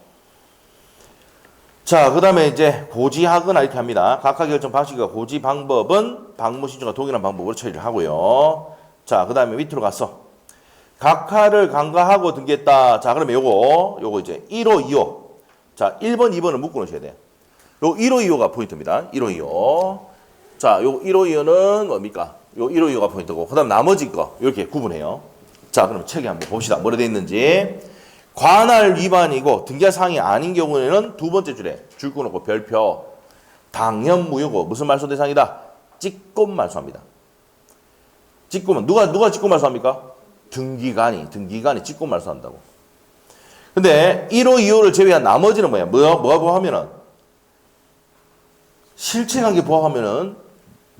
자, 그 다음에 이제 고지하거나 이렇게 합니다. 각하 결정 방식과 고지 방법은 방문 신청과 동일한 방법으로 처리를 하고요. 자, 그 다음에 밑으로 가서 각하를 간과하고 등기했다. 자, 그러면 요거 이제 1호, 2호. 자, 1번, 2번을 묶어 놓으셔야 돼요. 요 1호, 2호가 포인트입니다. 1호, 2호. 자, 요 1호, 2호는 뭡니까? 요 1호, 2호가 포인트고, 그 다음 나머지 거, 이렇게 구분해요. 자, 그럼 책에 한번 봅시다. 뭐로 되어 있는지. 관할 위반이고, 등기할 사항이 아닌 경우에는 두 번째 줄에 줄 끊어놓고 별표. 당연 무효고, 무슨 말소 대상이다? 찍권 말소합니다. 찍권은, 누가 찍권 말소합니까? 등기관이 찍권 말소한다고. 근데 1호, 2호를 제외한 나머지는 뭐야? 뭐가 부합하면은? 실체관계 부합하면은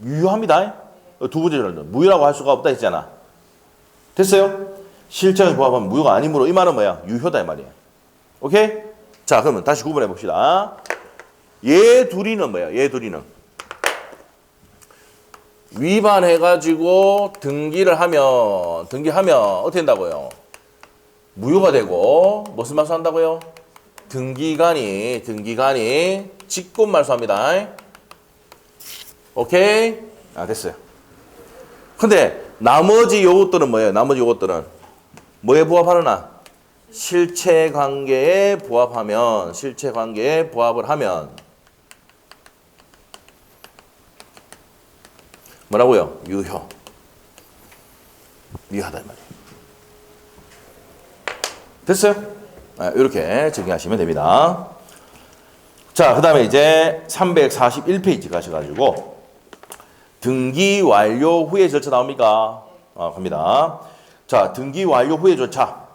유효합니다. 두 번째 줄은 무효라고 할 수가 없다 했잖아. 됐어요? 실체관계 부합하면 무효가 아니므로 이 말은 뭐야? 유효다 이 말이야. 오케이? 자, 그러면 다시 구분해 봅시다. 얘 둘이는 뭐야? 얘 둘이는 위반해가지고 등기하면 어떻게 된다고요? 무효가 되고 무슨 말소한다고요? 등기관이 직권 말소합니다. 오케이? 됐어요. 근데 나머지 요것들은 뭐예요? 나머지 요것들은 뭐에 부합하느냐? 실체관계에 부합을 하면 뭐라고요? 유효하다 이 말이에요. 됐어요? 이렇게 정리하시면 됩니다. 자, 그 다음에 이제 341페이지 가셔가지고 등기 완료 후의 절차 나옵니까? 갑니다. 자, 등기 완료 후의 절차.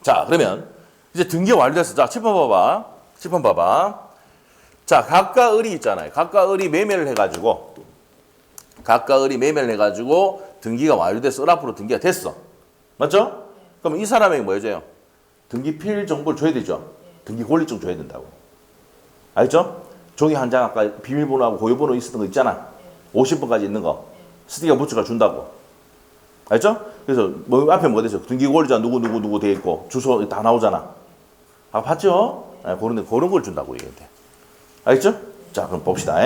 자, 그러면 이제 등기 완료됐어. 자, 칠판 봐봐. 자, 각각 을이 있잖아요. 각각 을이 매매를 해가지고 등기가 완료돼서 을 앞으로 등기가 됐어. 맞죠? 그럼 이 사람에게 뭐 해줘요? 등기 필 정보를 줘야 되죠. 등기 권리증 줘야 된다고. 알죠? 종이 한 장 아까 비밀번호하고 고유번호 있었던 거 있잖아. 50번까지 있는 거. 스티커 붙여가 준다고. 알죠? 그래서 뭐 앞에 뭐가 되죠? 등기 권리자 누구 돼 있고 주소 다 나오잖아. 봤죠? 그런 걸 준다고 얘기한대. 알겠죠? 자, 그럼 봅시다.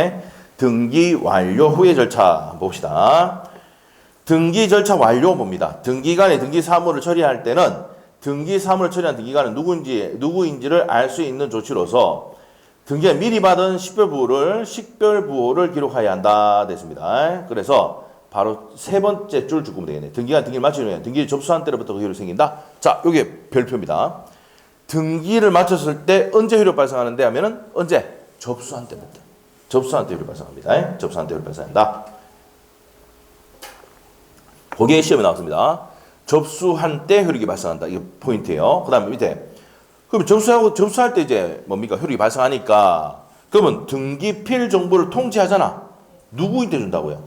등기 완료 후의 절차 봅시다. 등기 절차 완료 봅니다. 등기관의 등기 사무를 처리할 때는 등기 사무를 처리한 등기관은 누구인지를 알 수 있는 조치로서 등기가 미리 받은 식별부호를 기록해야 한다 됐습니다. 그래서 바로 세 번째 줄 줄 거면 되겠네. 등기관 등기를 마치면 등기를 접수한 때로부터 그 효력이 생긴다. 자, 이게 별표입니다. 등기를 마쳤을 때 언제 효력 발생하는데 하면은 언제? 접수한 때부터. 접수한 때 효력 발생합니다. 접수한 때 효력 발생한다. 거기에 시험에 나왔습니다. 접수한 때 효력이 발생한다. 이게 포인트예요. 그 다음에 밑에. 그럼 접수할 때 이제 뭡니까? 효력이 발생하니까. 그러면 등기필 정보를 통지하잖아. 누구한테 준다고요?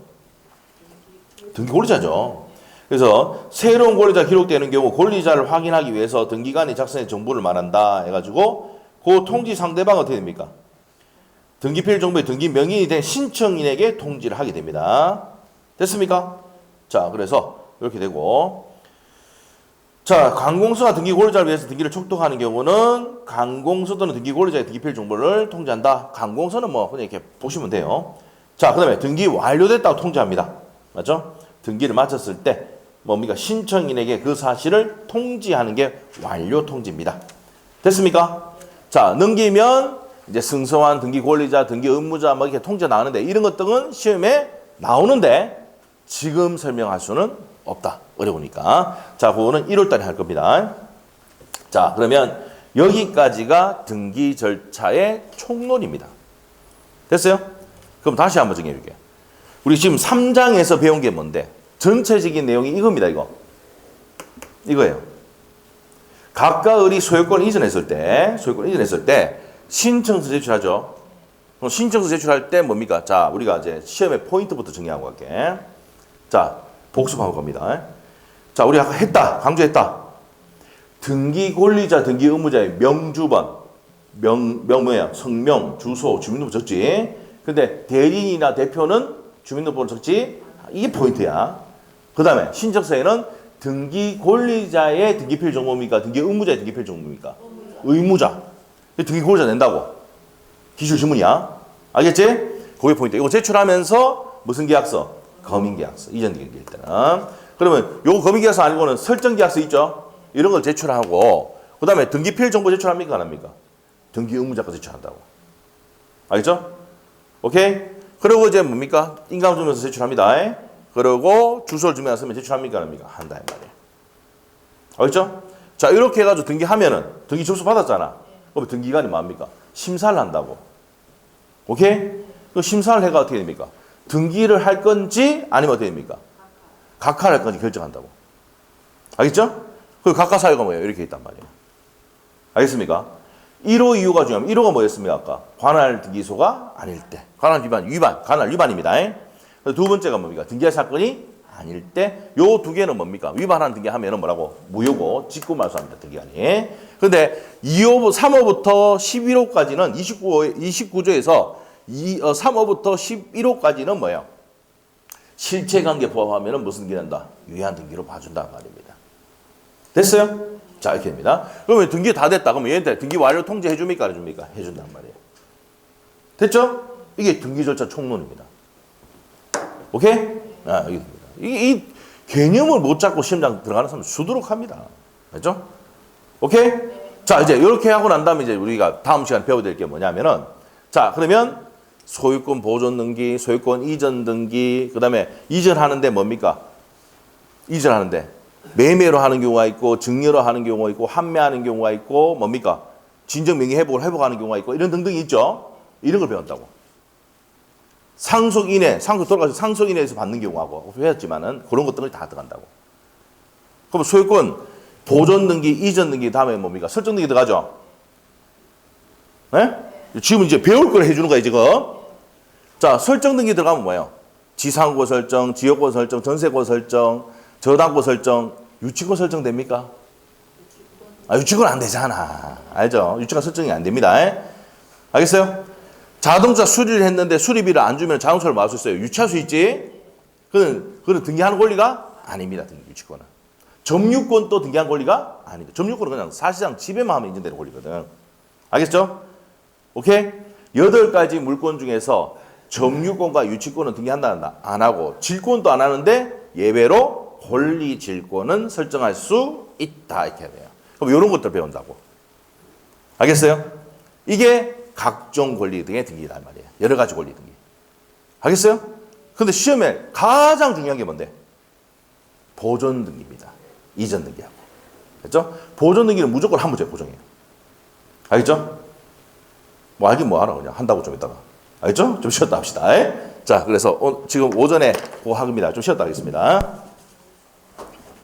등기 권리자죠. 그래서 새로운 권리자 기록되는 경우 권리자를 확인하기 위해서 등기관이 작성해 정보를 말한다 해가지고 그 통지 상대방 어떻게 됩니까? 등기필 정보의 등기 명의이 된 신청인에게 통지를 하게 됩니다. 됐습니까? 자, 그래서 이렇게 되고, 자, 관공서가 등기 권리자를 위해서 등기를 촉독하는 경우는 관공서 또는 등기 권리자의 등기필 정보를 통지한다. 관공서는 뭐 그냥 이렇게 보시면 돼요. 자, 그다음에 등기 완료됐다고 통지합니다. 맞죠? 등기를 마쳤을 때 뭡니까? 신청인에게 그 사실을 통지하는 게 완료 통지입니다. 됐습니까? 자, 넘기면 이제 승소한 등기 권리자, 등기 의무자 뭐 이렇게 통제 나오는데 이런 것들은 시험에 나오는데 지금 설명할 수는 없다. 어려우니까. 자, 그거는 1월 달에 할 겁니다. 자, 그러면 여기까지가 등기 절차의 총론입니다. 됐어요? 그럼 다시 한번 정리해 줄게요. 우리 지금 3장에서 배운 게 뭔데? 전체적인 내용이 이겁니다, 이거. 이거예요. 각각 을이 소유권을 이전했을 때, 신청서 제출하죠. 그럼 신청서 제출할 때 뭡니까? 자, 우리가 이제 시험의 포인트부터 정리하고 갈게. 자, 복습하고 갑니다. 자, 우리 아까 했다. 강조했다. 등기 권리자, 등기 의무자의 명주번, 뭐야? 성명, 주소, 주민등록 적지. 근데 대리인이나 대표는 주민등록번호 적지. 이게 포인트야. 그 다음에 신청서에는 등기 권리자의 등기필 정보입니까? 등기 의무자의 등기필 정보입니까? 의무자. 등기 권리자 낸다고. 기출 지문이야. 알겠지? 그게 포인트. 이거 제출하면서 무슨 계약서? 검인계약서. 이전 등기일 때는. 그러면 요 검인계약서 아니고는 설정계약서 있죠? 이런 걸 제출하고 그 다음에 등기필 정보 제출합니까? 안 합니까? 등기 의무자가 제출한다고. 알겠죠? 오케이? 그리고 이제 뭡니까? 인감증명서 제출합니다. 그리고 주소를 증명하시면 제출합니까? 안 합니까? 한다 이 말이에요. 알겠죠? 자, 이렇게 해가지고 등기하면은 등기 접수 받았잖아. 그럼 등기관이 뭡니까? 심사를 한다고. 오케이? 그 심사를 해가 어떻게 됩니까? 등기를 할 건지 아니면 어떻게 됩니까? 각하를 할 건지 결정한다고. 알겠죠? 그 각하 사유가 뭐예요? 이렇게 있단 말이에요. 알겠습니까? 1호 이유가 중요합니다. 1호가 뭐였습니까? 아까 관할 등기소가 아닐 때. 관할 위반입니다. 두 번째가 뭡니까? 등기할 사건이 아닐 때. 요 두 개는 뭡니까? 위반한 등기하면은 뭐라고? 무효고 직구 말소합니다. 등기관이. 근데 3호부터 11호까지는 29조에서 3호부터 11호까지는 뭐예요? 실체관계 포함하면은 무슨 등기한다? 유효한 등기로 봐준다는 말입니다. 됐어요? 자, 이렇게 됩니다. 그러면 등기 다 됐다. 그러면 얘한테 등기 완료 통지 해줍니까? 안 해줍니까? 해준단 말이에요. 됐죠? 이게 등기 절차 총론입니다. 오케이? 아, 이게 됩니다. 이 개념을 못 잡고 시험장 들어가는 사람 수두룩합니다. 됐죠? 오케이? 자, 이제 이렇게 하고 난 다음에 이제 우리가 다음 시간에 배워야 될 게 뭐냐면은 자, 그러면 소유권 보존 등기, 소유권 이전 등기, 그 다음에 이전하는데 뭡니까? 이전하는데 매매로 하는 경우가 있고, 증여로 하는 경우가 있고, 환매하는 경우가 있고, 뭡니까? 진정명의 회복하는 경우가 있고, 이런 등등이 있죠? 이런 걸 배웠다고. 상속인에서 받는 경우하고, 배웠지만은 그런 것들이 다 들어간다고. 그럼 소유권 보존 등기, 이전 등기 다음에 뭡니까? 설정 등기 들어가죠? 네? 지금 이제 배울 걸 해주는 거예요, 지금. 자, 설정 등기 들어가면 뭐예요? 지상고 설정, 지역고 설정, 전세고 설정, 저당고 설정, 유치권 설정 됩니까? 유치권 안 되잖아. 알죠? 유치권 설정이 안 됩니다. 알겠어요? 자동차 수리를 했는데 수리비를 안 주면 자동차를 뭐 할 수 있어요? 유치할 수 있지? 그건 등기하는 권리가 아닙니다. 유치권은. 점유권도 등기한 권리가 아닙니다. 점유권은 그냥 사실상 지배만 하면 인정되는 권리거든. 알겠죠? 오케이? 8가지 물권 중에서 점유권과 유치권은 등기한다, 안 하고, 질권도 안 하는데 예외로 권리 질권은 설정할 수 있다. 이렇게 해야 돼요. 그럼 이런 것들 배운다고. 알겠어요? 이게 각종 권리 등의 등기다 말이에요. 여러 가지 권리 등기. 알겠어요? 근데 시험에 가장 중요한 게 뭔데? 보존 등기입니다. 이전 등기하고. 됐죠? 보존 등기는 무조건 한 문제 보정해요. 알겠죠? 뭐 알긴 뭐 알아. 그냥 한다고 좀 이따가. 알겠죠? 좀 쉬었다 합시다. 자, 그래서 지금 오전에 그거 하급니다. 좀 쉬었다 하겠습니다.